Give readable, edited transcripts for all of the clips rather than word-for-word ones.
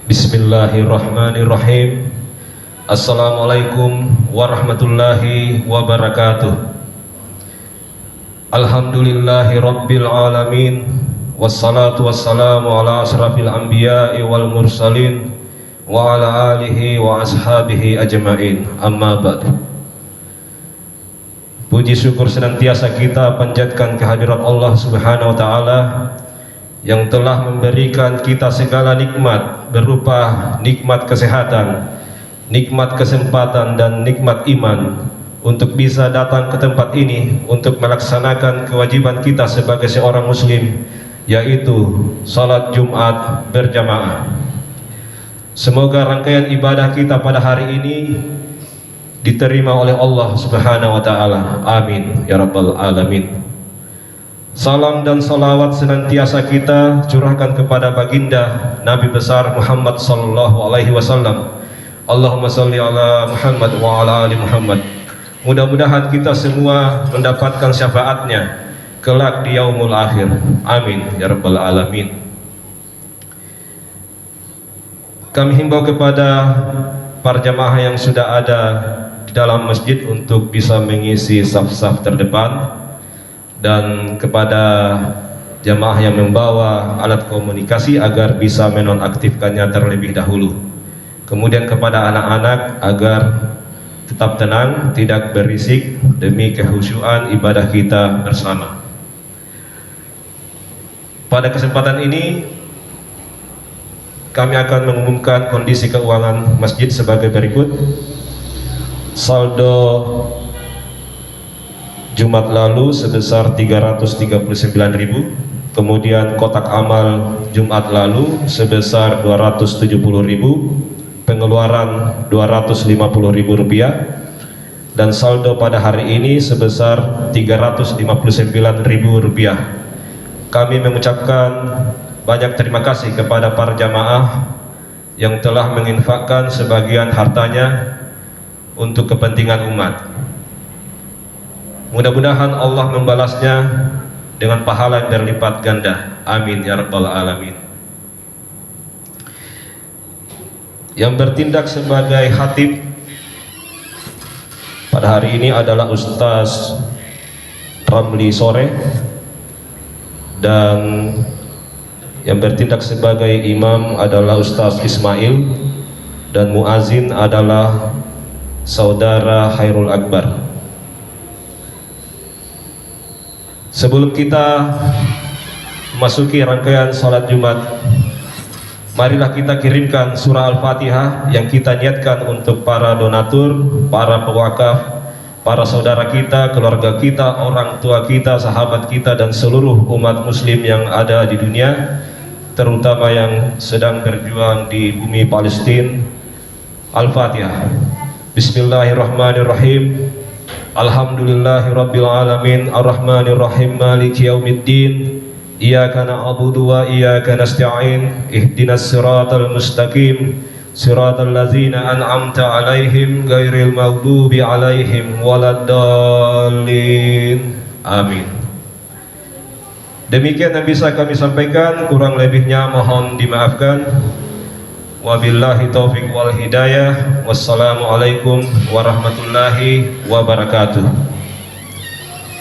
Bismillahirrahmanirrahim. Assalamualaikum warahmatullahi wabarakatuh. Alhamdulillahi rabbil alamin. Wassalatu wassalamu ala asrafil anbiya'i wal mursalin wa ala alihi wa ashabihi ajma'in. Amma ba'du. Puji syukur senantiasa kita panjatkan kehadirat Allah Subhanahu wa taala yang telah memberikan kita segala nikmat berupa nikmat kesehatan, nikmat kesempatan dan nikmat iman untuk bisa datang ke tempat ini untuk melaksanakan kewajiban kita sebagai seorang muslim, yaitu salat Jumat berjamaah. Semoga rangkaian ibadah kita pada hari ini diterima oleh Allah Subhanahu wa taala. Amin ya rabbal alamin. Salam dan salawat senantiasa kita curahkan kepada baginda Nabi besar Muhammad sallallahu alaihi wasallam. Allahumma salli ala Muhammad wa ala ali Muhammad. Mudah-mudahan kita semua mendapatkan syafaatnya kelak di yaumul akhir. Amin ya rabbal alamin. Kami himbau kepada para jamaah yang sudah ada di dalam masjid untuk bisa mengisi saf-saf terdepan, dan kepada jamaah yang membawa alat komunikasi agar bisa menonaktifkannya terlebih dahulu. Kemudian kepada anak-anak agar tetap tenang, tidak berisik demi kehusyuan ibadah kita bersama. Pada kesempatan ini kami akan mengumumkan kondisi keuangan masjid sebagai berikut. Saldo Jumat lalu sebesar 339.000, kemudian kotak amal Jumat lalu sebesar 270.000, pengeluaran 250.000 rupiah, dan saldo pada hari ini sebesar 359.000 rupiah. Kami mengucapkan banyak terima kasih kepada para jamaah yang telah menginfakkan sebagian hartanya untuk kepentingan umat. Mudah-mudahan Allah membalasnya dengan pahala yang berlipat ganda. Amin ya rabbal alamin. Yang bertindak sebagai khatib pada hari ini adalah Ustaz Ramli Sore, dan yang bertindak sebagai imam adalah Ustaz Ismail, dan muazin adalah Saudara Khairul Akbar. Sebelum kita memasuki rangkaian salat Jumat, marilah kita kirimkan surah Al-Fatihah yang kita niatkan untuk para donatur, para pewakaf, para saudara kita, keluarga kita, orang tua kita, sahabat kita, dan seluruh umat muslim yang ada di dunia, terutama yang sedang berjuang di bumi Palestina. Al-Fatihah. Bismillahirrahmanirrahim. Alhamdulillahi rabbil alamin, arrahmanirrahim, maliki yaumiddin, iyyaka na'budu wa iyyaka nasta'in, ihdinas siratal mustaqim, siratal ladzina an'amta 'alaihim ghairil maghdubi 'alaihim waladdallin. Amin. Demikian yang bisa kami sampaikan, kurang lebihnya mohon dimaafkan. Wabillahi taufiq wal hidayah. Wassalamualaikum warahmatullahi wabarakatuh.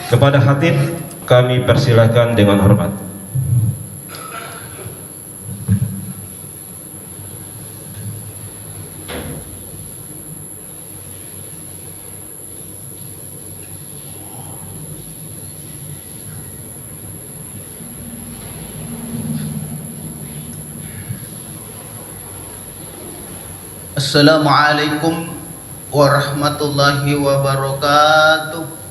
Kepada khatib kami persilahkan dengan hormat. Assalamualaikum warahmatullahi wabarakatuh.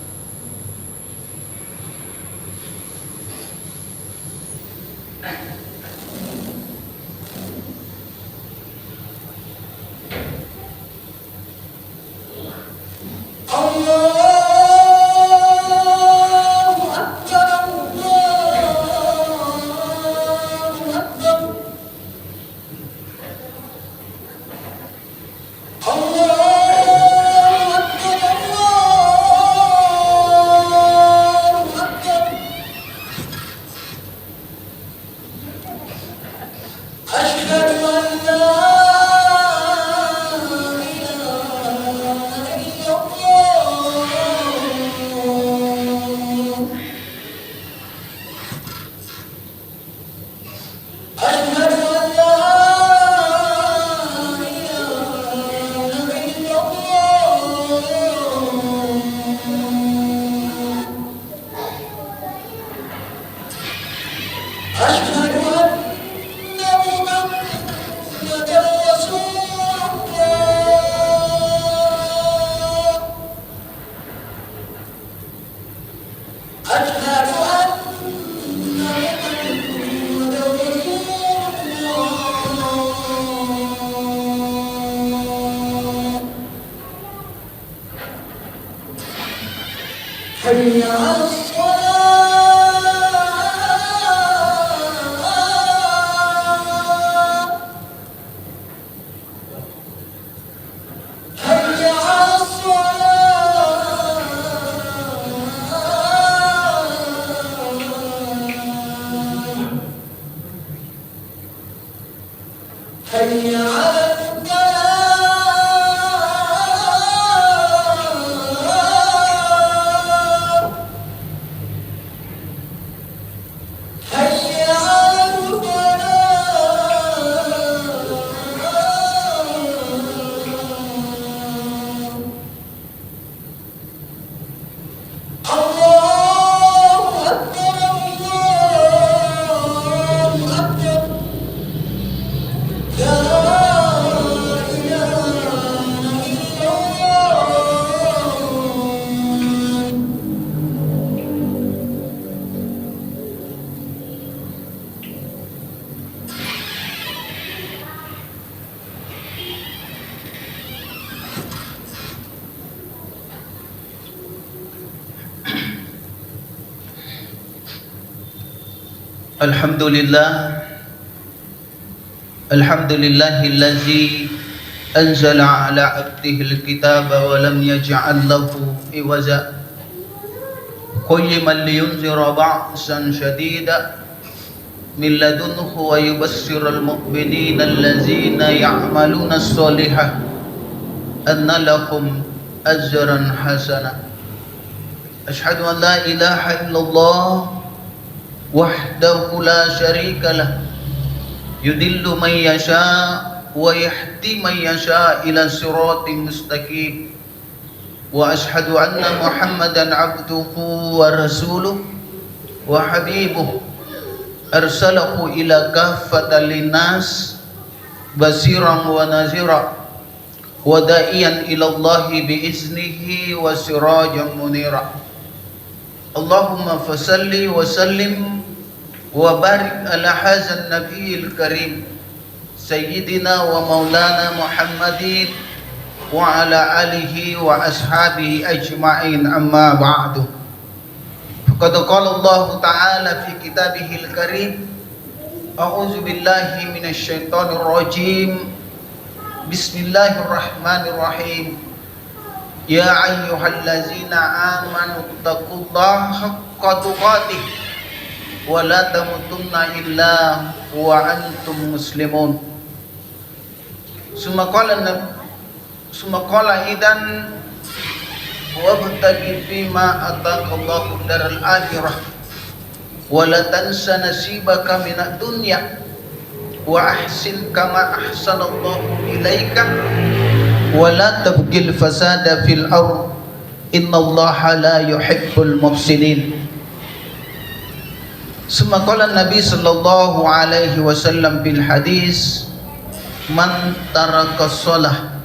أشهد أن لا حي على الصلاة حي على الصلاة حي على Alhamdulillahillazi anzala ala abdihil kitaba wa lam yaj'al lahu iwaza qayyiman liyunzira ba'san shadida min ladunhu wa yubassirul mu'minina allazina ya'maluna as-solihat anna lahum ajran hasana. Ashhadu an la ilaha illallah wahdahu la syarika lah yudillu man yasha wa yahdi man yasha ila siratin mustaqim wa ashhadu anna muhammadan abduhu wa rasuluh wa habibuh arsalahu ila kaffatan linnas basiran wa nazira wa da'iyan ila Allahi biiznihi wa sirajan munira. Allahumma fasalli wa sallim wa barik ala hazan nabiyil karim sayyidina wa maulana Muhammadin wa ala alihi wa ashabihi ajma'in, amma ba'du. Faqad qala Allah ta'ala fi kitabihil karim, a'udzu billahi minasy syaithanir rajim, bismillahirrahmanirrahim. Ya ayyuhallazina amanu taqullaha haqqa tuqatih wa la tamutunna illa wa antum muslimun. Summa qala idan wabtaghi fima ataqallahu daral akhirah wa la tansa nasibaka minad dunya wa ahsin kama ahsanallahu ilaika wa la tabghil fasada fil ardh innallaha la yuhibbul mufsidin. Summa qala Nabi sallallahu alaihi wasallam bil hadis, man taraka shalah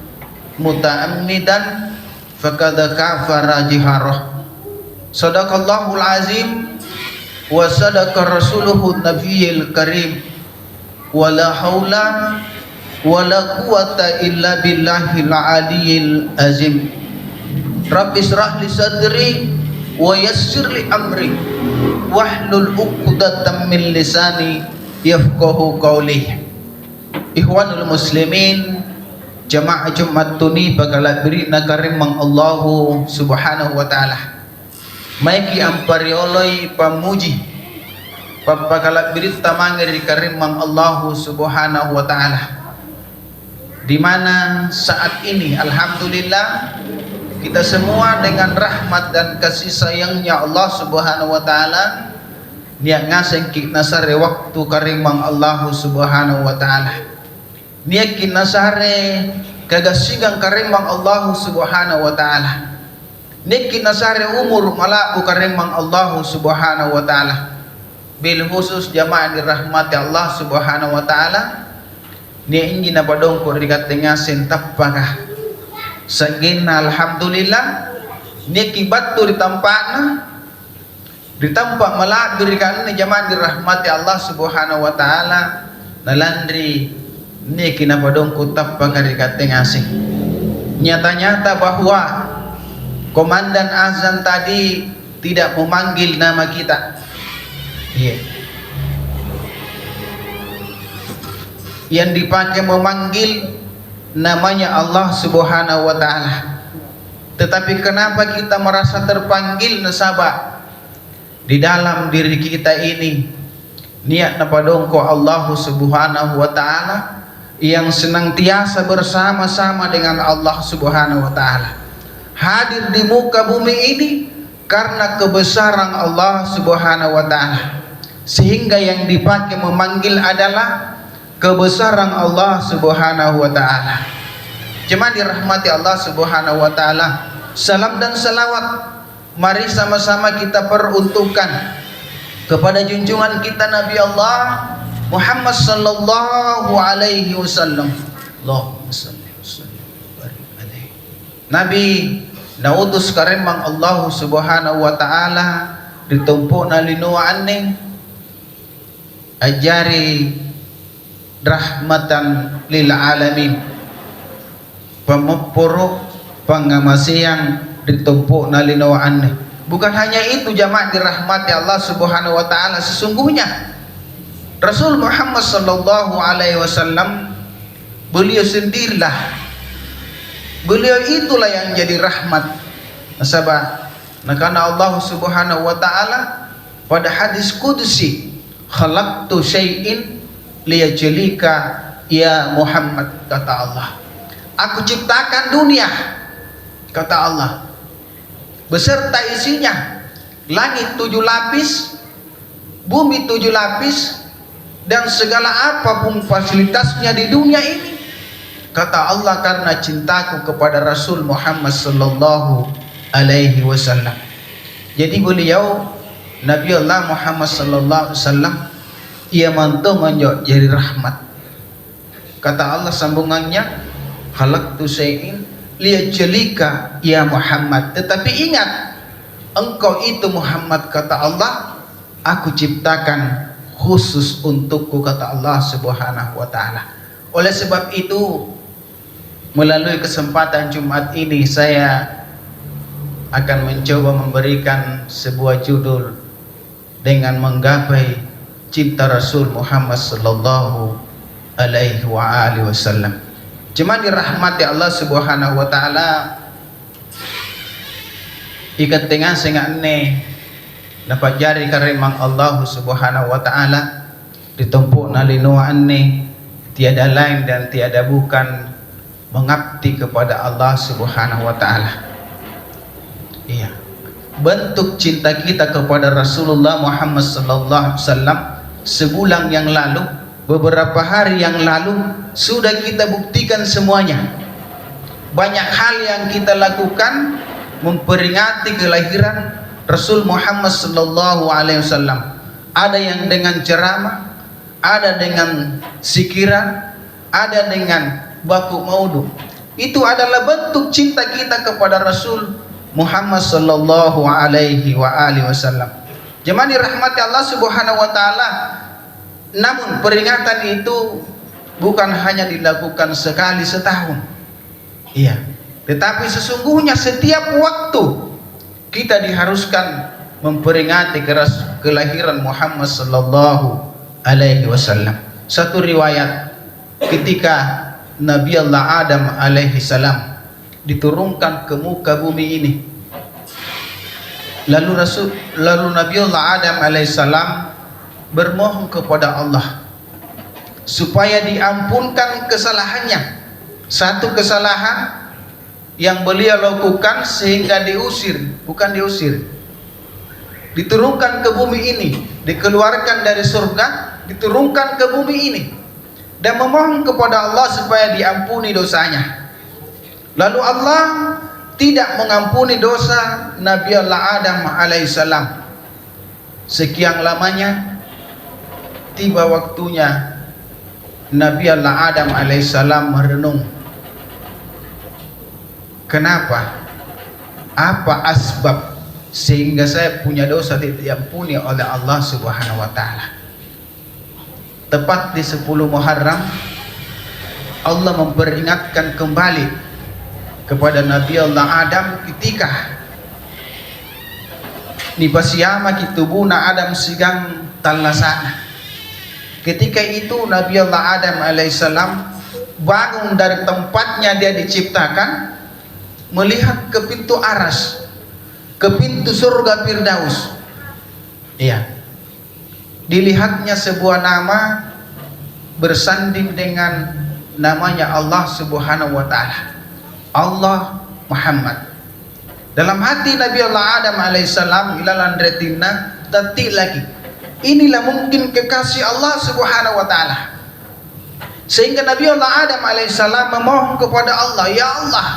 muta'ammidan faqad kafara jiharah. Sadaqallahul azim wa sadaqa rasuluhu nabiyil karim wa la haula wa la quwata illa billahil aliyyil azim. Rabbi israh li sadri wa yassir li amri wahlul 'uqdatam min lisani yafqahu qawli. Ikhwanul muslimin, jamaah Jumat tuni bagalat beri nakarim mang Allahu subhanahu wa ta'ala. Maiki amparioloi pamuji papagalat beri tamangir karim mang Allahu subhanahu wa ta'ala, di mana saat ini alhamdulillah kita semua dengan rahmat dan kasih sayangnya Allah subhanahu wa ta'ala niat ngaseng kita sare waktu karimang Allah subhanahu wa ta'ala, niat kita sare kagasigang karimang Allah subhanahu wa ta'ala, niat kita sare umur malaku karimang Allah subhanahu wa ta'ala. Bil khusus jamaah dirahmati Allah subhanahu wa ta'ala, niat ini napadong ko rigatnya sentapakah sagina alhamdulillah nikibat tu ditampak malak berikan jamaah dirahmati Allah subhanahu wa ta'ala nalandri niki napadong kutap pagarigateng asing. Nyata-nyata bahwa komandan azan tadi tidak memanggil nama kita. Iya. Yang dipakai memanggil namanya Allah Subhanahu wa taala. Tetapi kenapa kita merasa terpanggil nasabah? Di dalam diri kita ini niat napadongko Allah Subhanahu wa taala yang senantiasa bersama-sama dengan Allah Subhanahu wa taala. Hadir di muka bumi ini karena kebesaran Allah Subhanahu wa taala. Sehingga yang dipakai memanggil adalah kebesaran Allah Subhanahu wa taala. Cuma dirahmati Allah Subhanahu wa taala. Salam dan salawat mari sama-sama kita peruntukkan kepada junjungan kita Nabi Allah Muhammad sallallahu alaihi wasallam. Allahumma shalli wa sallim wa barik alaihi. Nabi nautus karemang Allah Subhanahu wa taala ditumpuk na linuan ning ajari rahmatan lil alamin. Pemepuruk pangamasiang ditumpuk na linuan. Bukan hanya itu jamaah dirahmati Allah Subhanahu wa taala, sesungguhnya Rasul Muhammad sallallahu alaihi wasallam beliau sendirilah, beliau itulah yang jadi rahmat nasabah. Nah, karena Allah Subhanahu wa taala pada hadis qudsi, khalaqtu syai'in liyajlika ya Muhammad, kata Allah. Aku ciptakan dunia, kata Allah, beserta isinya, langit 7 lapis, bumi 7 lapis, dan segala apapun fasilitasnya di dunia ini, kata Allah, karena cintaku kepada Rasul Muhammad sallallahu alaihi wasallam. Jadi beliau Nabi Allah Muhammad sallallahu alaihi wasallam ia mantu menjadi jadi rahmat. Kata Allah sambungannya, khalaqtu syai'in liyajlika ya Muhammad. Tetapi ingat, engkau itu Muhammad, kata Allah, aku ciptakan khusus untukku, kata Allah Subhanahu wa taala. Oleh sebab itu, melalui kesempatan Jumat ini saya akan mencoba memberikan sebuah judul dengan menggapai cinta Rasul Muhammad sallallahu alaihi wasallam. Cuma dirahmati Allah Subhanahu wa taala, ikat tengah sengane dapat jari karemang Allah Subhanahu wa taala ditumpuk na linuan ni tiada lain dan tiada bukan mengabdi kepada Allah Subhanahu wa taala. Iya. Bentuk cinta kita kepada Rasulullah Muhammad sallallahu alaihi wasallam sebulan yang lalu, beberapa hari yang lalu sudah kita buktikan semuanya. Banyak hal yang kita lakukan memperingati kelahiran Rasul Muhammad sallallahu alaihi wasallam. Ada yang dengan ceramah, ada dengan sikiran, ada dengan baku maudu. Itu adalah bentuk cinta kita kepada Rasul Muhammad sallallahu alaihi wasallam. Jemaah dirahmati Allah Subhanahu wa taala. Namun peringatan itu bukan hanya dilakukan sekali setahun. Iya. Tetapi sesungguhnya setiap waktu kita diharuskan memperingati kelahiran Muhammad sallallahu alaihi wasallam. Satu riwayat, ketika Nabi Allah Adam alaihi salam diturunkan ke muka bumi ini, lalu Nabi Allah Adam alaihi salam bermohon kepada Allah supaya diampunkan kesalahannya. Satu kesalahan yang beliau lakukan sehingga diturunkan ke bumi ini, dikeluarkan dari surga, diturunkan ke bumi ini, dan memohon kepada Allah supaya diampuni dosanya. Lalu Allah tidak mengampuni dosa Nabi Allah Adam alaihissalam. Sekian lamanya, tiba waktunya Nabi Allah Adam alaihissalam merenung, kenapa? Apa asbab sehingga saya punya dosa tidak diampuni oleh Allah Subhanahu wa taala? Tepat di 10 Muharram, Allah memperingatkan kembali kepada Nabi Allah Adam ketika ni pasiyama kitubuna Adam sigang talasana. Ketika itu Nabi Allah Adam alaihissalam bangun dari tempatnya dia diciptakan, melihat ke pintu aras, ke pintu surga Firdaus. Iya. Dilihatnya sebuah nama bersanding dengan namanya Allah Subhanahu wa taala. Allah Muhammad. Dalam hati Nabi Allah Adam alaihissalam ilalan retina tati lagi. Inilah mungkin kekasih Allah Subhanahu wa taala. Sehingga Nabi Allah Adam alaihissalam memohon kepada Allah, ya Allah,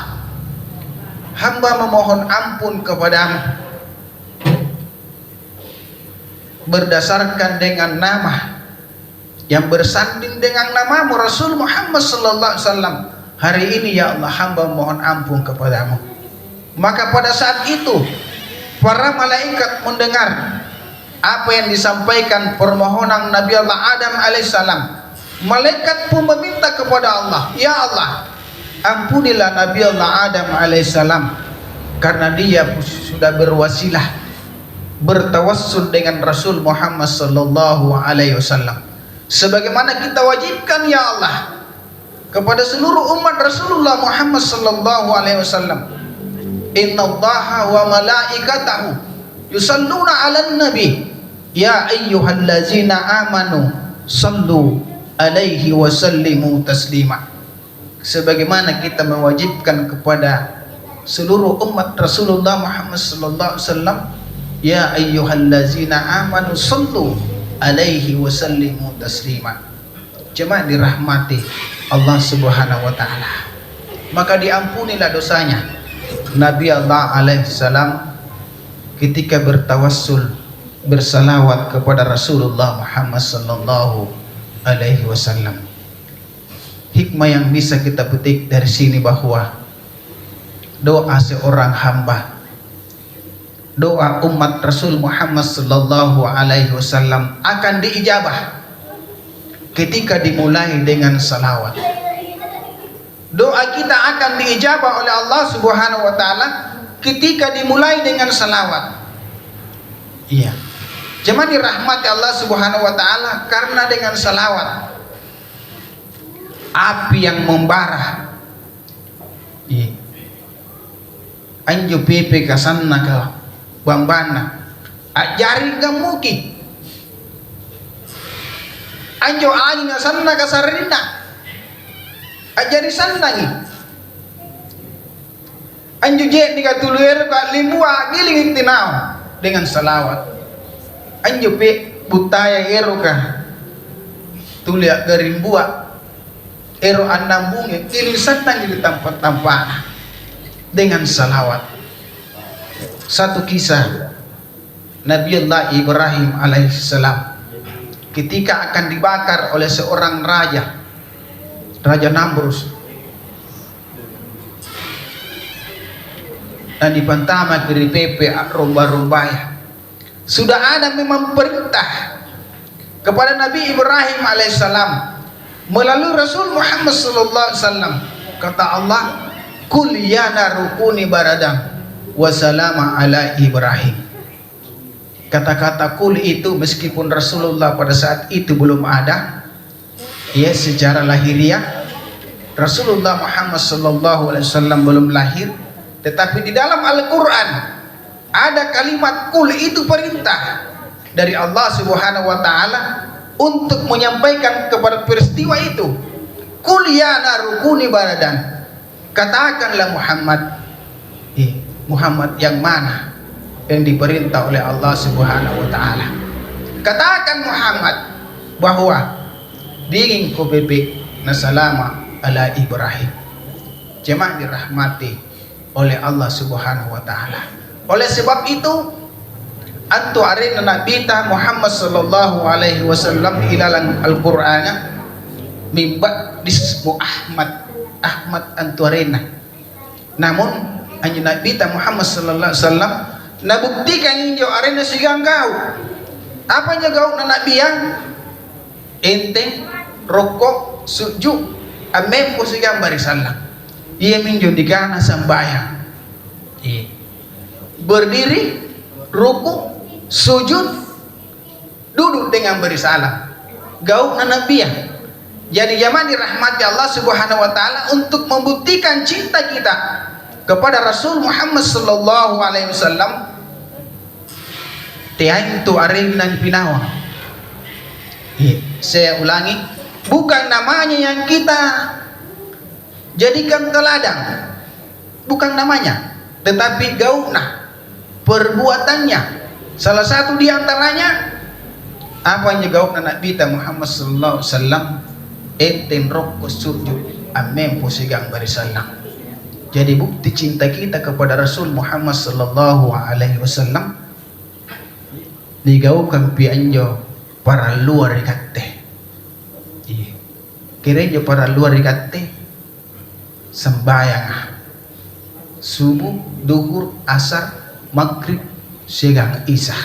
hamba memohon ampun kepadamu berdasarkan dengan nama yang bersanding dengan namamu Rasul Muhammad sallallahu alaihi wasallam. Hari ini ya Allah, hamba mohon ampun kepadamu. Maka pada saat itu para malaikat mendengar apa yang disampaikan permohonan Nabi Allah Adam alaihissalam. Malaikat pun meminta kepada Allah, ya Allah, ampunilah Nabi Allah Adam alaihissalam, karena dia sudah berwasilah, bertawassul dengan Rasul Muhammad sallallahu alaihi wasallam. Sebagaimana kita wajibkan ya Allah kepada seluruh umat Rasulullah Muhammad sallallahu alaihi wasallam. Innallaha wa malaikatahu yusalluna 'alan nabi ya ayyuhallazina amanu sallu alaihi wa sallimu taslima. Sebagaimana kita mewajibkan kepada seluruh umat Rasulullah Muhammad sallallahu alaihi wasallam, ya ayyuhallazina amanu sallu alaihi wa sallimu taslima. Jemaah dirahmati Allah Subhanahu wa taala, maka diampunilah dosanya Nabi Allah alaihissalam ketika bertawassul bersalawat kepada Rasulullah Muhammad sallallahu alaihi wasallam. Hikmah yang bisa kita petik dari sini bahwa doa seorang hamba, doa umat Rasul Muhammad sallallahu alaihi wasallam akan diijabah ketika dimulai dengan salawat. Doa kita akan diijabah oleh Allah Subhanahu wa taala ketika dimulai dengan salawat. Iya. Jemaah dirahmati Allah Subhanahu wa taala, karena dengan salawat api yang membara. Iya. Anjo pepe kasanna ka bambana. Ajari gamuki. Anjo angin kasanna ka sarina. Ajari sandangi anju je ni katuluer ka limua giling tinau dengan salawat. Anju pe butaya ero ka tulia garimbua ero anambunge giling sandangi di tempat-tempat dengan salawat. Satu kisah Nabi Allah Ibrahim alaihissalam ketika akan dibakar oleh seorang raja Namrus, dan dipantama kiri pepe rumba-rumbaya. Sudah ada memang perintah kepada Nabi Ibrahim alaihissalam melalui Rasul Muhammad sallallahu alaihi wasallam. Kata Allah, kul ya narukuni baradam wa salama ala Ibrahim. Kata-kata kul itu meskipun Rasulullah pada saat itu belum ada, ya, secara lahiriah Rasulullah Muhammad sallallahu alaihi wasallam belum lahir, tetapi di dalam Al-Qur'an ada kalimat kul, itu perintah dari Allah Subhanahu wa taala untuk menyampaikan kepada peristiwa itu. Kul ya narukuni baradan, katakanlah Muhammad, Muhammad yang mana yang diperintah oleh Allah Subhanahu wa taala. Katakan Muhammad bahwa dingin ko bebe na salama ala Ibrahim. Jemaah dirahmati oleh Allah Subhanahu wa taala. Oleh sebab itu antu arina nabita Muhammad sallallahu alaihi wasallam ilalan Al-Qur'an mimba dismu Ahmad antu arina. Namun anju nabita Muhammad sallallahu alaihi wasallam nabuktikan injo arina sigang kau. Apa nya kau na nabiyan? Enteng rokok sujud amem po sigang barisalang. Iya minjo di kana sambayang. Berdiri ruku sujud, duduk dengan berisalam. Gauk na nabiyah. Jadi zaman dirahmati Allah Subhanahu wa taala untuk membuktikan cinta kita kepada Rasul Muhammad sallallahu alaihi wasallam. Tiang tu aring nan pinawa. Saya ulangi, bukan namanya yang kita jadikan teladan, bukan namanya, tetapi gaunah, perbuatannya. Salah satu di antaranya apa yang gaunah Nabi kita Muhammad sallallahu alaihi wasallam, enten rokok sujud amem posigang barisalam. Jadi bukti cinta kita kepada Rasul Muhammad sallallahu alaihi wasallam digaukan pianjo para luar ikate. Kirejo para luar ikate sembayang subuh, duhur, asar, maghrib, siang, isya.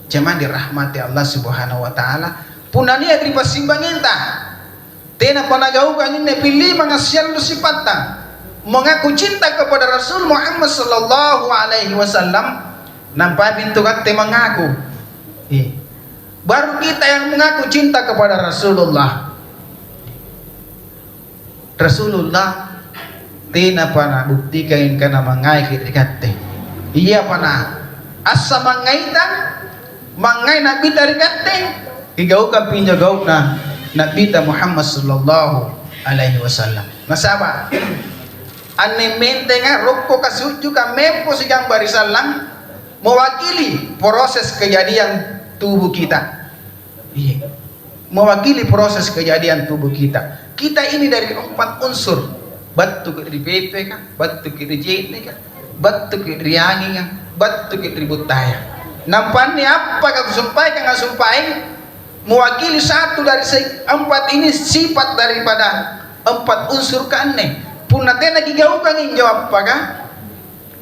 Cuman dirahmati Allah Subhanahu wa taala punani agri pasimbangin ta. Tena panagaukan ini pilih mengasyal sifatan mengaku cinta kepada Rasul Muhammad sallallahu alaihi wasallam. Nampak pintu kate mengaku. Baru kita yang mengaku cinta kepada Rasulullah. Rasulullah tina pana buktikan kana mangai kate. Iya pana asa mangaitan mangai nabi dari kate. Igaukan pinjagauk na Nabi Muhammad sallallahu alaihi wasallam. Nasaba ane mente nga rokko kasujud ka mempo sigang barisalang mewakili proses kejadian tubuh kita. Iya. Mewakili proses kejadian tubuh kita. Kita ini dari 4 unsur. Batu ke di PP kan, batu ke di JT kan, batu ke di angin kan, batu ke di butaya. Nampaknya apa kau sampaikan nggak sampai mewakili satu dari 4 ini sifat daripada 4 unsur kane. Punatena gigaukan yang jawab apa kah?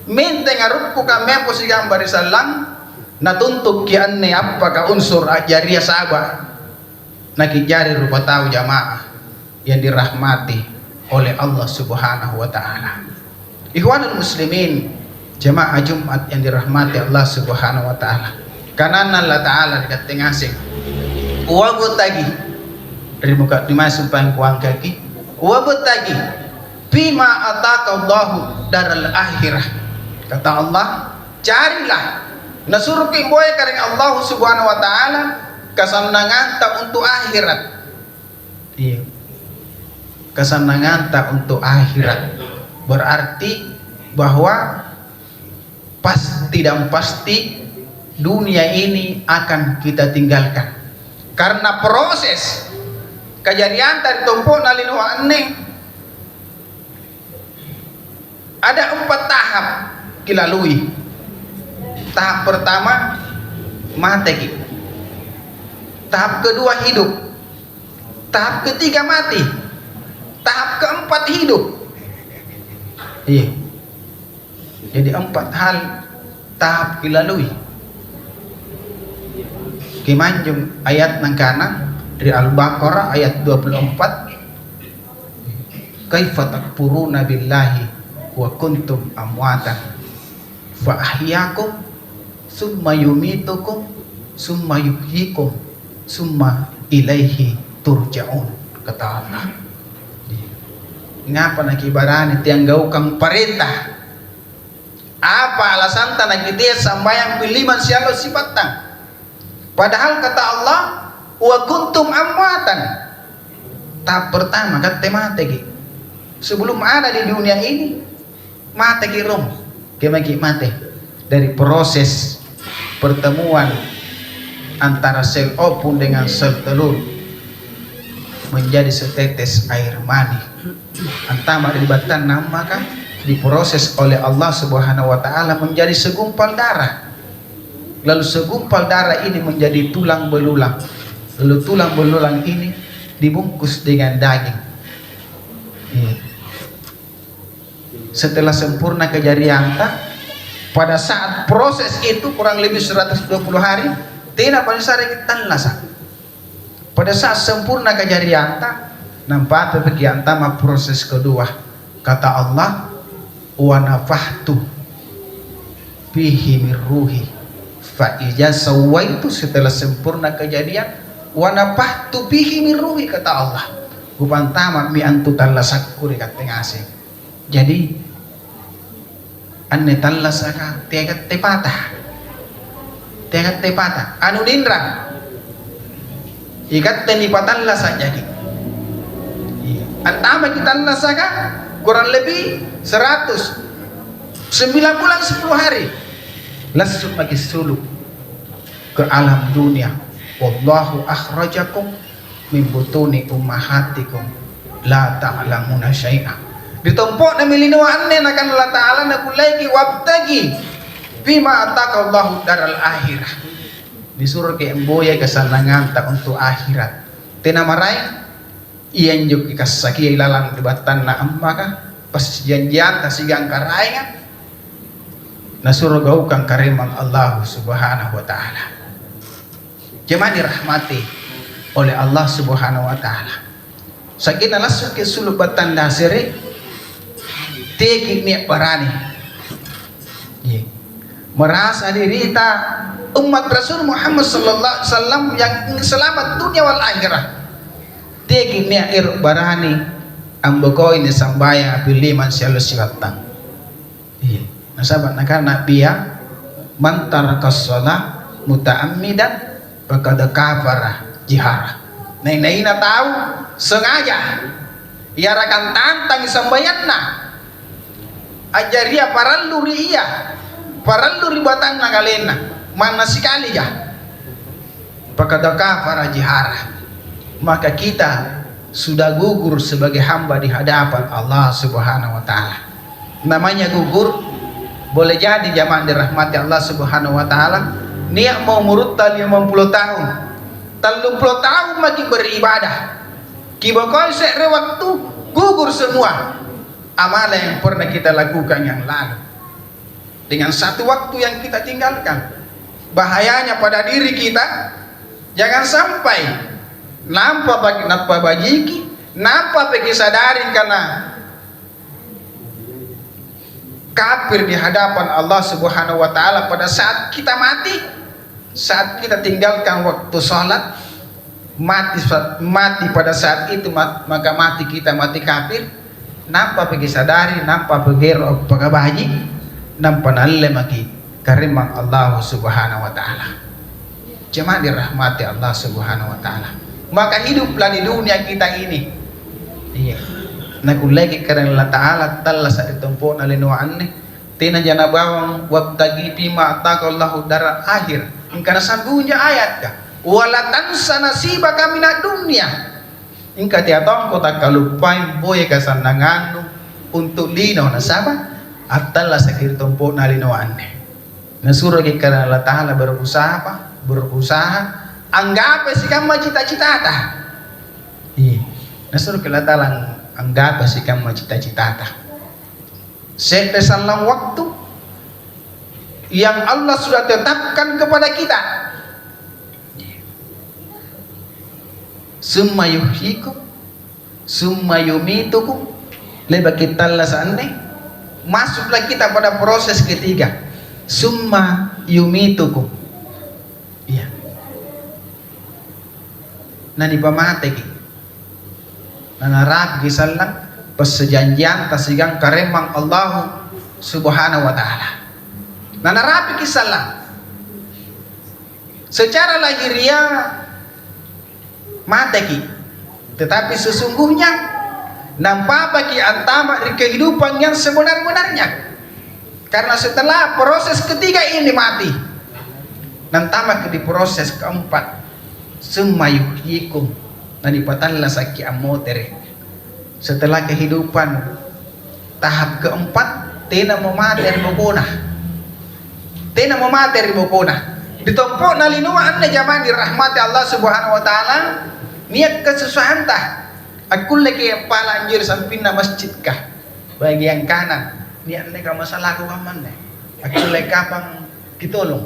Mente ngarupku kami posigang barisalam natuntut kianne apakah unsur ajaria sabah nakijari rupa tahu jamaah yang dirahmati oleh Allah Subhanahu wa taala. Ikhwanul muslimin, jamaah Jumat yang dirahmati Allah Subhanahu wa taala. Kanan Allah taala dekat tengah sing. Wabutagi dari muka dimasuk pangkuang kaki. Wabutagi bima ataqallahu daral akhirah. Kata Allah, carilah nasuruh kimboy karing Allah Subhanahu wa taala kesenangan tak untuk akhirat. Iya. Kesenangan tak untuk akhirat. Berarti bahwa pasti dan pasti dunia ini akan kita tinggalkan. Karena proses kejadian dari tumpuk nalinu aneh ada 4 tahap dilalui. Tahap pertama mati, tahap kedua hidup, tahap ketiga mati, tahap keempat hidup. Iya. Jadi 4 hal tahap dilalui. Kimanjung ayat nang kanan dari Al-Baqarah ayat 24. Kaifa takfuruna billahi wa kuntum amwatan fa ahyakum summa yumitukum summa yuhyikum summa ilaihi turja'un, kata Allah. Ngapa nakibarani tiang gaukang perintah? Apa alasan tanah kita sambayang piliman sialo sifatang? Padahal kata Allah wa kuntum amwatan. Tahap pertama kata mati. Sebelum ada di dunia ini mati kirom, kemaki mati dari proses pertemuan antara sel opun dengan sel telur menjadi setetes air mani. Antama dilibatkan nama kan diproses oleh Allah Subhanahu wa taala menjadi segumpal darah. Lalu segumpal darah ini menjadi tulang belulang. Lalu tulang belulang ini dibungkus dengan daging. Setelah sempurna kejadian pada saat proses itu kurang lebih 120 hari tidak pada saat tanlasa. Pada saat sempurna kejadian nampak bagian tama proses kedua. Kata Allah wa nafahtu fihi min ruhi fa iza sawaitu, setelah sempurna kejadian, wa nafahtu bihi min ruhi, kata Allah, kupan tamat mi antu tallasakku dekat tengasih. Jadi anne tallasaka tegat tepatah anu dinrang ikat teni patallasa. Jadi antama kita tallasaka kurang lebih 9 bulan 10 hari langsung lagi suluk ke alam dunia. Wallahu akhrajakum min butuni ummahatikum la ta'lamuna syai'a. Ditompok na milinuan na kan Allah Ta'ala na kulay wabtagi bima atakallahu daral akhirah. Disuruh ke emboya kesenangan tak untuk akhirat. Tenamarai iyan juk ikasaki ilalang dibatan na ammaka pas janjian tasigang karaingan nasuruh gaukang karimang Allah Subhanahu wa Ta'ala. Jemaah dirahmati oleh Allah Subhanahu wa Ta'ala. Sakit langsung ke sulubatan dasere teki niat barani. Merasa dirita umat Rasul Muhammad sallallahu alaihi wasallam yang selamat dunia wal akhirah. Teki niat barani amboko ini sambaya pilih manusia siwatang. Nasabat nakana biya mantar kasola mutaammidan bakada kafara jihara. Naina tahu sengaja iarakan tantang sambayanna ajaria paralluri batang nagalena mana sekali ya bakada kafara jihara. Maka kita sudah gugur sebagai hamba di hadapan Allah Subhanahu wa Ta'ala. Namanya gugur boleh jadi jamaah dirahmati Allah Subhanahu wa Ta'ala niat mau muruttal 50 tahun 30 tahun lagi beribadah kibakoi sekre waktu gugur semua amalan yang pernah kita lakukan yang lalu dengan satu waktu yang kita tinggalkan. Bahayanya pada diri kita, jangan sampai nampak bagi napa bajiki nampak bagi sadarin karena kafir di hadapan Allah Subhanahu wa Ta'ala pada saat kita mati, saat kita tinggalkan waktu sholat, mati pada saat itu, maka mati kita mati kafir. Nampak pergi sadari, nampak pergi pagabaji, nampak nalle maki karimang Allah Subhanahu wa Ta'ala. Cuma dirahmati Allah Subhanahu wa Ta'ala. Maka hiduplah di dunia kita ini. Iya. Nakulagi karena Allah Ta'ala talla sa itumpo na linuan ni tina jana bawang wabtagi bima atakallahu daral akhir. Ingkana sabunya ayat ka wala tansa nasibaka minad dunya. Ingka tiatong ko takalupay boy kasandangan untuk lino na saba at talla sa itumpo na linuan ni. Nasuro gi karena Allah Ta'ala berusaha anggap sikam cita-cita ta. Iya. Nasuro ki Allah Ta'ala anggap sikam cita-cita ta. Setelah waktu yang Allah sudah tetapkan kepada kita. Summa yuhyikum summa yumitukum. Leba kita lasane masuklah kita pada proses ketiga. Summa yumitukum. Iya. Nani pamate ki. Nanarap gisalang persejanjian tasigang karemang Allah Subhanahu wa Ta'ala. Nanarapi kisalang secara lahiriah mati ki, tetapi sesungguhnya nampak bagi antama kehidupan yang sebenar-benarnya. Karena setelah proses ketiga ini mati, nantama di proses keempat, summa yuhyikum. Nadi patalla saki amotere. Setelah kehidupan tahap keempat, tena memateri bokona. Tena memateri bokona. Ditompok na linuan na jaman dirahmati Allah Subhanahu wa Ta'ala. Niat kesusahan tah. Aku lagi pala anjir samping na masjid kah. Bagian kanan. Niat na ka masalah ko kaman na. Aku lagi kapang kitolong.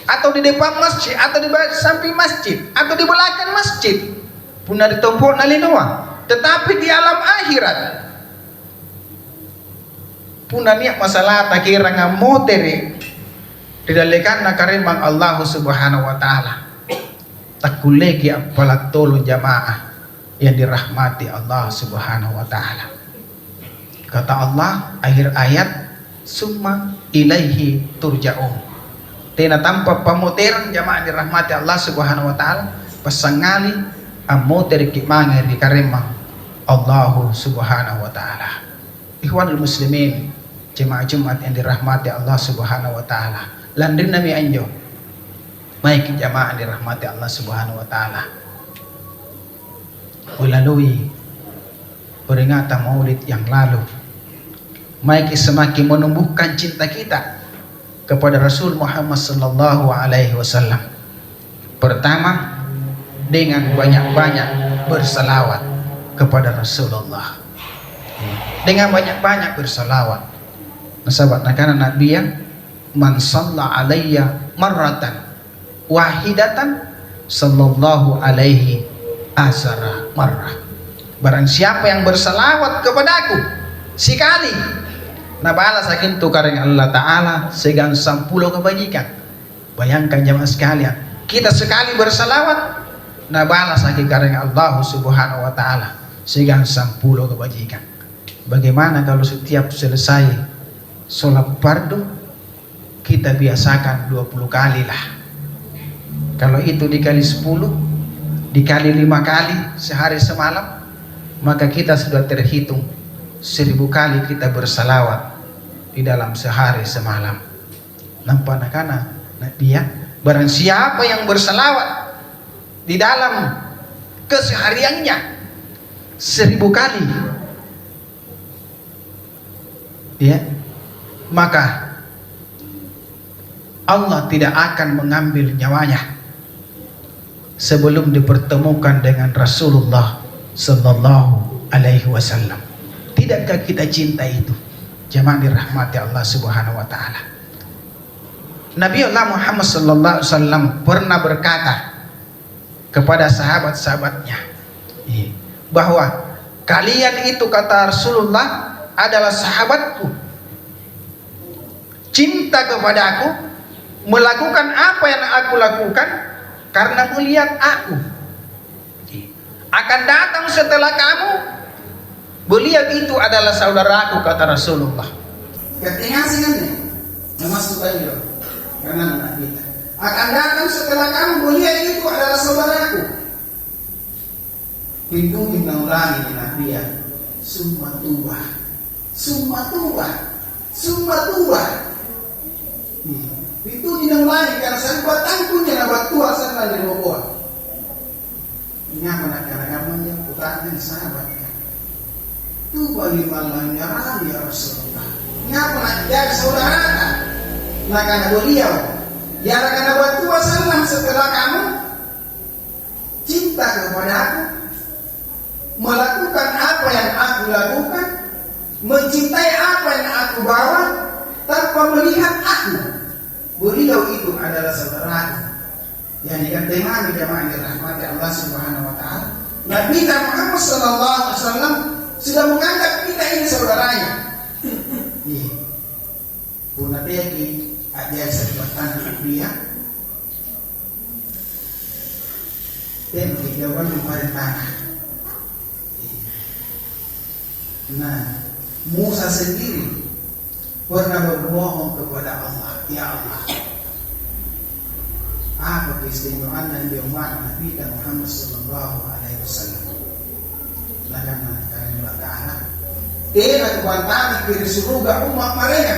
Atau di depan masjid, atau di samping masjid, atau di belakang masjid. Puna ditompok na linuan. Tetapi di alam akhirat puna niat masalah takira ngamotere didalikan nakarimang Allah subhanahu wa ta'ala. Takuleki apalat tolong jamaah yang dirahmati Allah subhanahu wa ta'ala. Kata Allah akhir ayat, summa ilaihi turja'un. Tina tanpa pamutiran jamaah dirahmati Allah subhanahu wa ta'ala, pasangali amoter kimangir di karimang Allah subhanahu wa ta'ala. Ikhwanul muslimin, jemaah Jumat yang dirahmati Allah subhanahu wa ta'ala, landrin nami anjo maik jamaah dirahmati Allah subhanahu wa ta'ala, ulalui peringatan maulid yang lalu, maik semakin menumbuhkan cinta kita kepada Rasul Muhammad sallallahu alaihi wasallam. Pertama, dengan banyak-banyak bersalawat kepada Rasulullah, dengan banyak-banyak bersalawat. Sahabat nakana Nabi yang man shalla alayya marratan wahidatan sallallahu alaihi asara marrah. Barang siapa yang bersalawat kepadaku sekali, nah balas akin tukaring Allah Ta'ala segan 10 kebajikan. Bayangkan jemaah sekalian, kita sekali bersalawat, nah balas akin karing Allah subhanahu wa ta'ala segan 10 kebajikan. Bagaimana kalau setiap selesai sholat fardu kita biasakan 20 kali lah. Kalau itu dikali 10, dikali 5 kali sehari semalam, maka kita sudah terhitung 1000 kali kita bersalawat di dalam sehari semalam. Nampak nakana dia, barang siapa yang bersalawat di dalam kesehariannya 1000 kali, ya, maka Allah tidak akan mengambil nyawanya sebelum dipertemukan dengan Rasulullah sallallahu alaihi wasallam. Tidakkah kita cinta itu? Jemaah dirahmati Allah subhanahu wa ta'ala. Nabi Allah Muhammad sallallahu alaihi wasallam pernah berkata kepada sahabat-sahabatnya bahwa kalian itu, kata Rasulullah, adalah sahabatku. Cinta kepada aku, melakukan apa yang aku lakukan karena melihat aku. Akan datang setelah kamu, beliau itu adalah saudaraku, kata Rasulullah. Ketika singannya masuk aja karena anak kita akan datang setelah kamu, beliau itu adalah saudaraku. Pintu mengulangi nabiya, summa tuba, summa tuba, summa tuba. Itu dinamai karena sahabat tangkunya nabat tua sana di bawah. Ini apa nak karena yang putarnya sahabat. Tu bagi malam nyarani ya Rasulullah. Ini apa nak jadi saudara? Nak karena beliau. Ya karena nabat tua sana setelah kamu cinta kepada aku, melakukan apa yang aku lakukan, mencintai apa yang aku bawa tanpa melihat aku. Beliau itu adalah saudaraku yang dikatakan jamaah dirahmati Allah subhanahu wa ta'ala. Nabi Muhammad sallallahu alaihi wasallam sudah menganggap kita ini saudaranya. Punah teki ajar sebatan Nabi ya. Dan kejawan pemerintah. Nah, Musa sendiri pernah berbohong kepada Allah, ya Allah, apa keistimewaan yang diumat Nabi Muhammad sallallahu alaihi wasallam? Karena Allah Ta'ala tidak kebantahan kiri surga umat mereka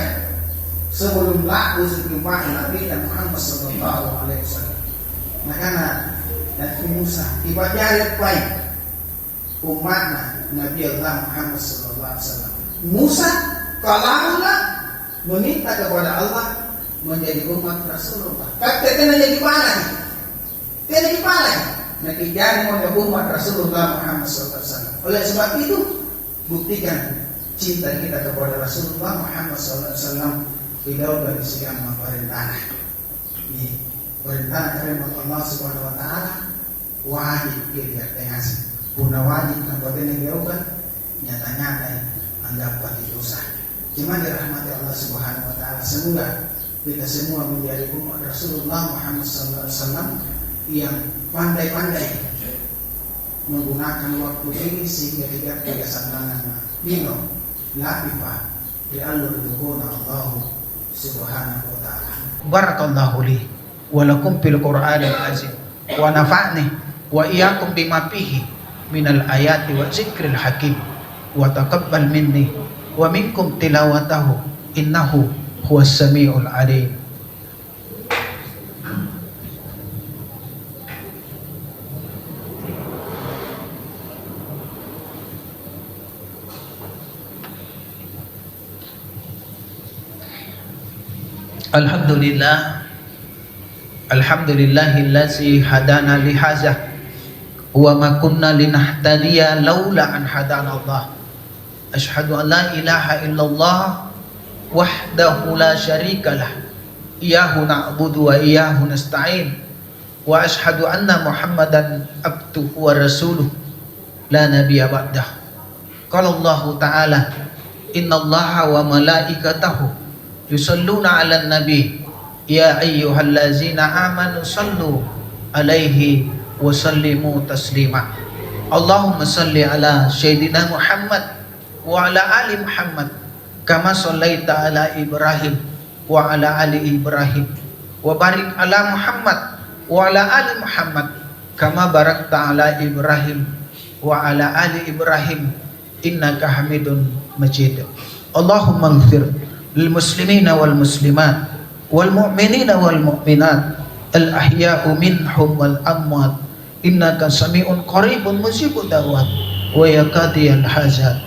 sebelum laku sebelum Nabi Muhammad sallallahu alaihi wasallam. Karena Nabi Musa ibadahnya baik umatnya Nabi Allah Muhammad sallallahu alaihi wasallam. Musa kalamullah meminta kepada Allah menjadi umat Rasulullah. Kata kena jadi paling, kena jadi paling. Nak jadi menjadi umat Rasulullah Muhammad SAW. Oleh sebab itu, buktikan cinta kita kepada Rasulullah Muhammad SAW. Tidak dari sekian perintah. Ini perintah dari Allah Subhanahu Wa Taala wajib kita tengas. Puna wajib nampak ini diubat nyata-nyata anggap bagi dosa. Cuma dirahmati Allah Subhanahu Wa Taala. Semoga kita semua menjadi umat Rasulullah Muhammad SAW yang pandai-pandai menggunakan waktu ini sehingga tidak kesandangan dino labifah di alur duhuna Allah subhanahu wa ta'ala. Barakallahu li wa lakum fil Qur'anil azim wa nafa'ni wa iyyakum bima fihi minal ayati wa zikril hakim wa taqabbal minni wa minkum tilawatahu innahu huwas samiul alim. Alhamdulillahillazi hadana lihaza wa ma kunna linahtadiya laula an hadana Allah. Asyhadu an la ilaha illallah wahdahu la syarikalah iyyahu na'budu wa iyyahu nasta'in wa asyhadu anna Muhammadan abduhu wa rasuluh la nabiyya ba'dah. Qala Allah ta'ala innallaha wa malaikatahu yusalluna 'alan nabi ya ayyuhallazina amanu sallu alaihi wa sallimu taslima. Allahumma salli ala sayyidina Muhammad wa ala ali Muhammad kama sallaita ala Ibrahim wa ala ali Ibrahim wa barik ala Muhammad wa ala ali Muhammad kama barakta ala Ibrahim wa ala ali Ibrahim innaka Hamidun Majid. Allahumma ighfir lil muslimina wal muslimat wal mu'minina wal mu'minat al ahya'u minhum wal amwat innaka sami'un qaribun mujibud da'wat wa yakadiyal hajat.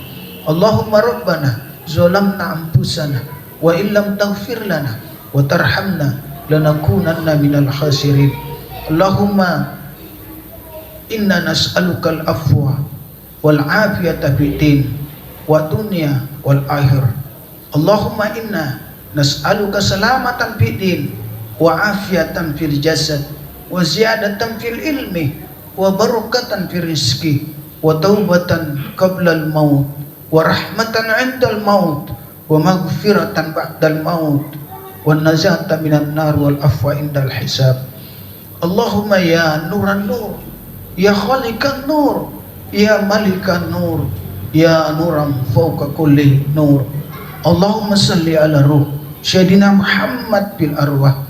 Allahumma rabbana zalamna anfusana wa illam taghfir lana wa tarhamna lanakunanna minal khasirin. Allahumma inna nas'aluka al-afwa wal afiyata fid din wa dunya wal akhirah. Allahumma inna nas'aluka salamatan fid din wa afiyatan fil jasad wa ziyadatan fil ilmi wa barakatan fil rizqi wa taubatan qabla al maut wa rahmatan 'inda al maut wa maghfiratan ba'da al maut wa najata minan nar wal afwa inda al hisab. Allahumma ya nuran nur ya khaliqan nur ya malikan nur ya nuran fawqa kulli nur. Allahumma salli ala ruh Sayyidina Muhammad bil arwah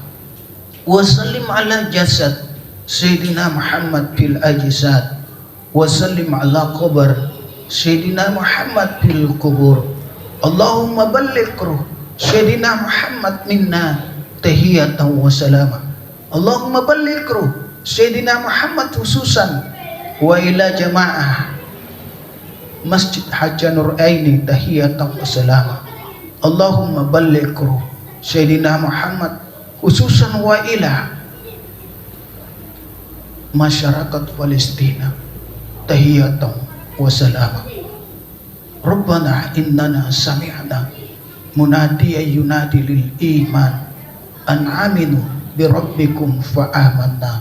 wa sallim ala jasad Sayyidina Muhammad bil ajsad wa sallim ala qabr Sayyidina Muhammad bil qubur. Allahumma balligh ruh Sayyidina Muhammad minna tahiyatan wa salama. Allahumma balligh ruh Sayyidina Muhammad khususan wa ila jamaah Masjid Haja Nur Aini tahiyatan wa salama. Allahumma balligh ruh Sayyidina Muhammad khususan wa ila masyarakat Palestina tahiyatan wa salama. Rabbana innana sami'na munadiyan yunadi lil iman an aminu bi rabbikum fa amanna.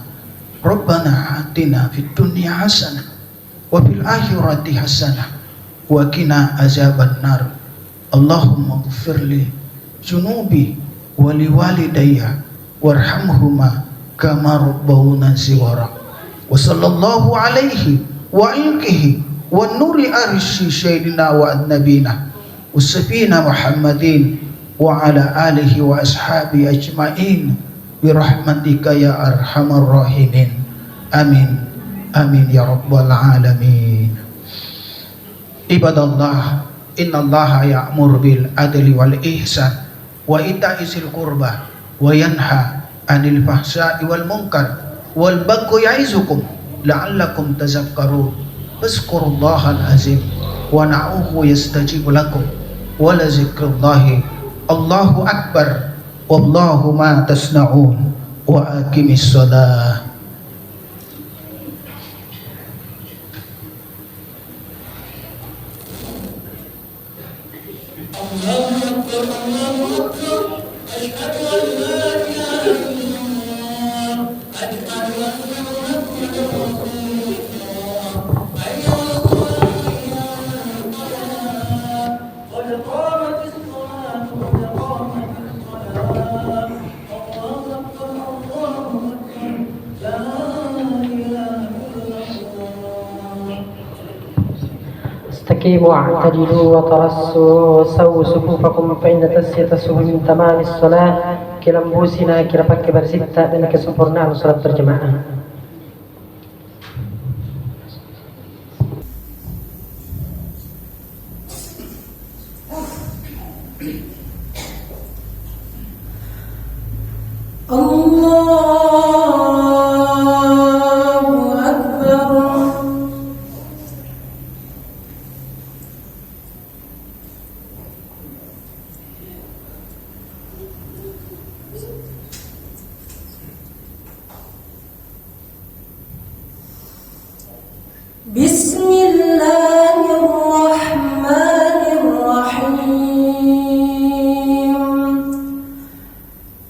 Rabbana atina fid dunya hasanah wa fil akhirati hasanah wa qina azaban nar. Allahumma ighfirli junubi wa liwalidayya warhamhuma kama rabbawna shighara. Wa sallallahu alaihi wa alihi wa nuri arsy sayyidina wa nabiyina usfina Muhammadin wa ala alihi wa ashabi ajmain bi rahmatika ya arhamar rahimin. Amin amin ya rabbal alamin. Ibadallah innallaha ya'muru bil adli wal ihsan wa ita'izil qurba wa yanha 'anil fahsya'i wal munkar wal baghi ya'izukum la'allakum tadhakkarun. Fazkurullahal azim wa na'uhu yastajib lakum wa la zikrullahi Allahu akbar wallahu ma tasna'un wa aqimis shalah. قد قامت الصلاة قد قامت الصلاة استقيموا واعتدلوا وترصوا سووا صفوفكم فإن تسية الصفوف من تمام الصلاة. Kila mbusina kila pakai bersita dan kesempurnaan salat berjamaah. Allahu Akbar. Bismillahirrahmanirrahim.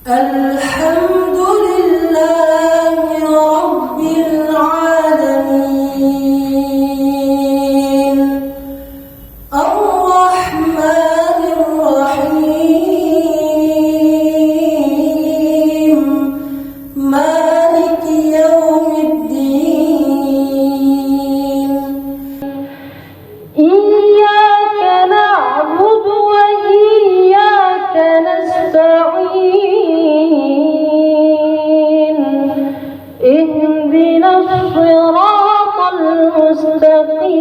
Alhamdulillahi Rabbil alamin. Ar-Rahmanirrahim. Maliki yawmiddin. Iyyaka na'budu wa iyyaka nasta'in. Ihdinas siratal mustaqim.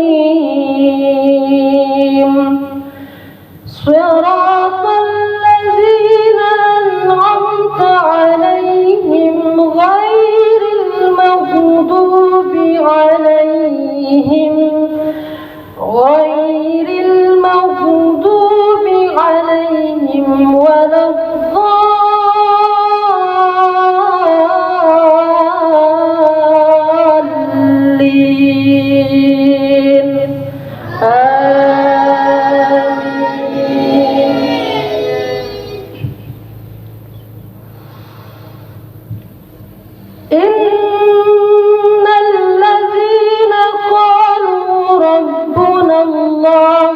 Siratal ladzina an'amta 'alaihim ghairil maghdubi 'alaihim غير المغضوب عليهم ولا الضالين. إن الذين قالوا ربنا الله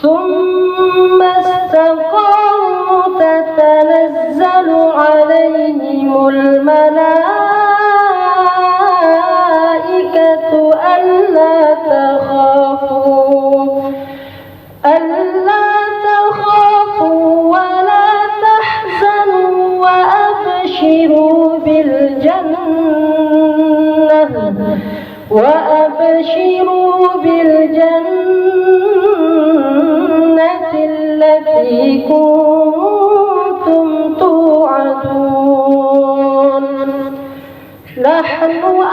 ثم استقاموا تتنزل عليهم الملائكة ألا تخافوا ولا تحزنوا وأبشروا بالجنة التي كنتم توعدون. نحن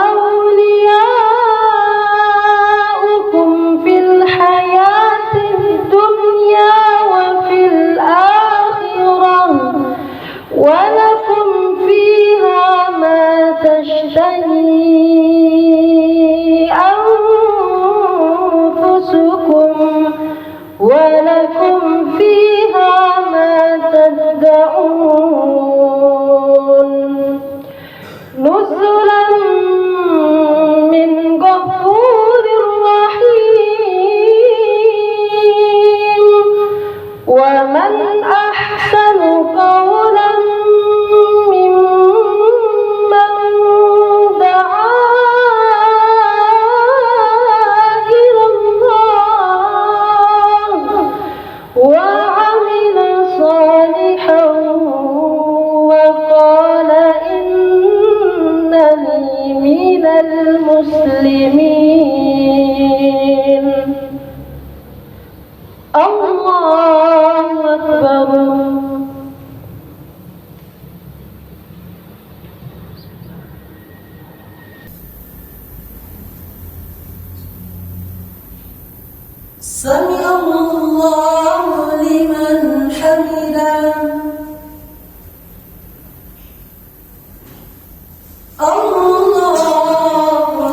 أولياؤكم في الحياة الدنيا وفي الآخرة ولكم فيها ما تشتهي أنفسكم ولكم فيها ما تدعون. نزلا من غفور رحيم. ومن أحسن قولا ممن دعا إلى الله وعمل صالحا وقال إنني من المسلمين. الله أكبر. سمع الله لمن حمده. الله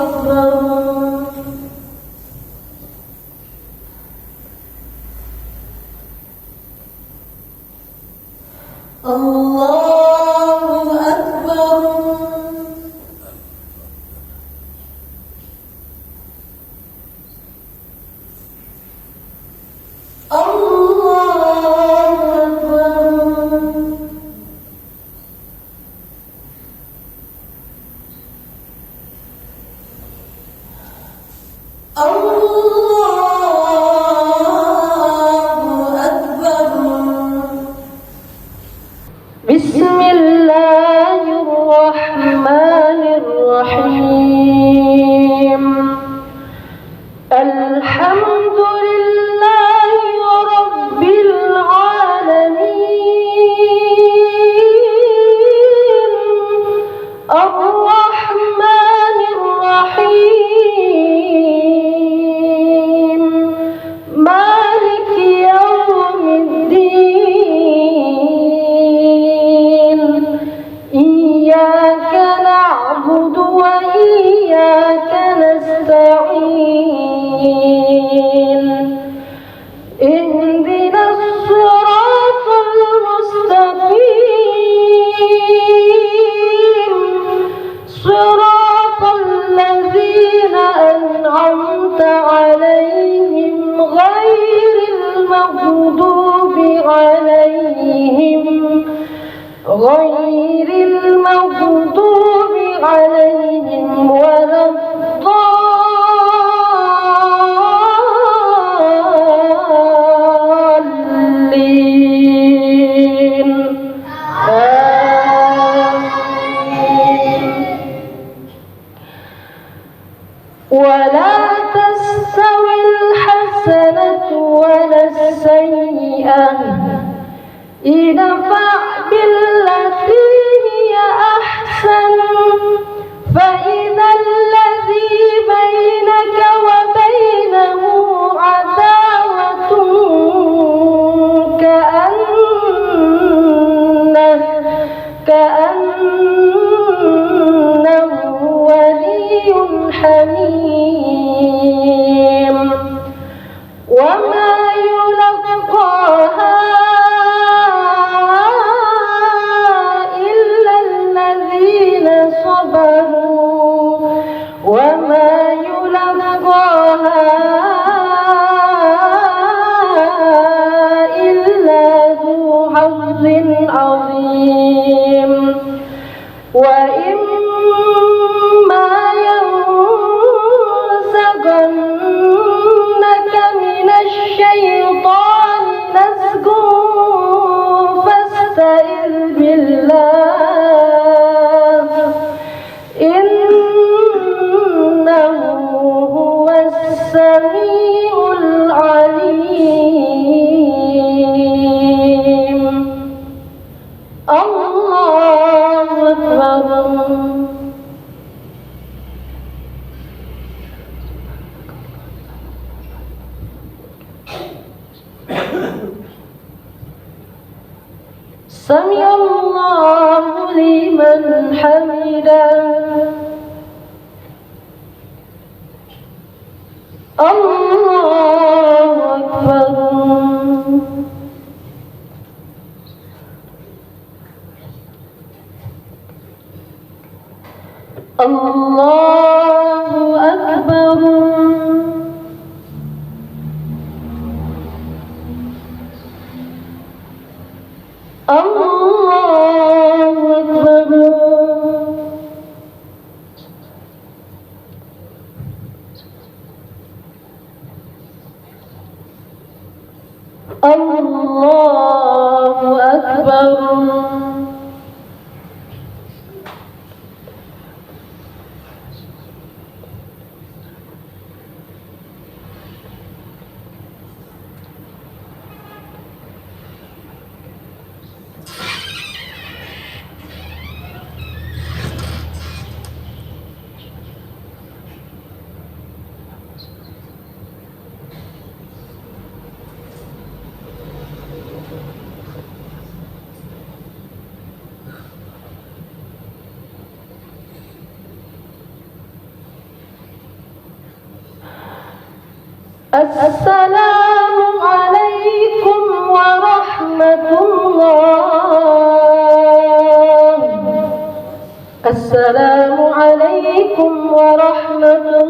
أكبر. الله أكبر. الله أكبر. الله أكبر بسم الله الرحمن الرحيم الحمد لله رب العالمين الرحمن الرحيم مالك يوم الدين إياك نعبد وإياك نستعين اهدنا الصراط المستقيم صراط الذين أنعمت عليهم غير المغضوب عليهم ولا الضالين آمين ولا تستوي الحسنة ولا السيئة ادفع بالتي هي أحسن فإذا الذي بينك وبينه عداوة كأنه ولي حميم وما يلقاها إلا الذين صبروا وما يلقاها إلا ذو حظ عظيم وإما ينزغنك من الشيطان نزغ فاستعذ بالله إنه هو السميع العليم الله أكبر سمع الله لمن حمده الله أكبر الله أكبر الله أكبر الله أكبر السلام عليكم ورحمة الله السلام عليكم ورحمة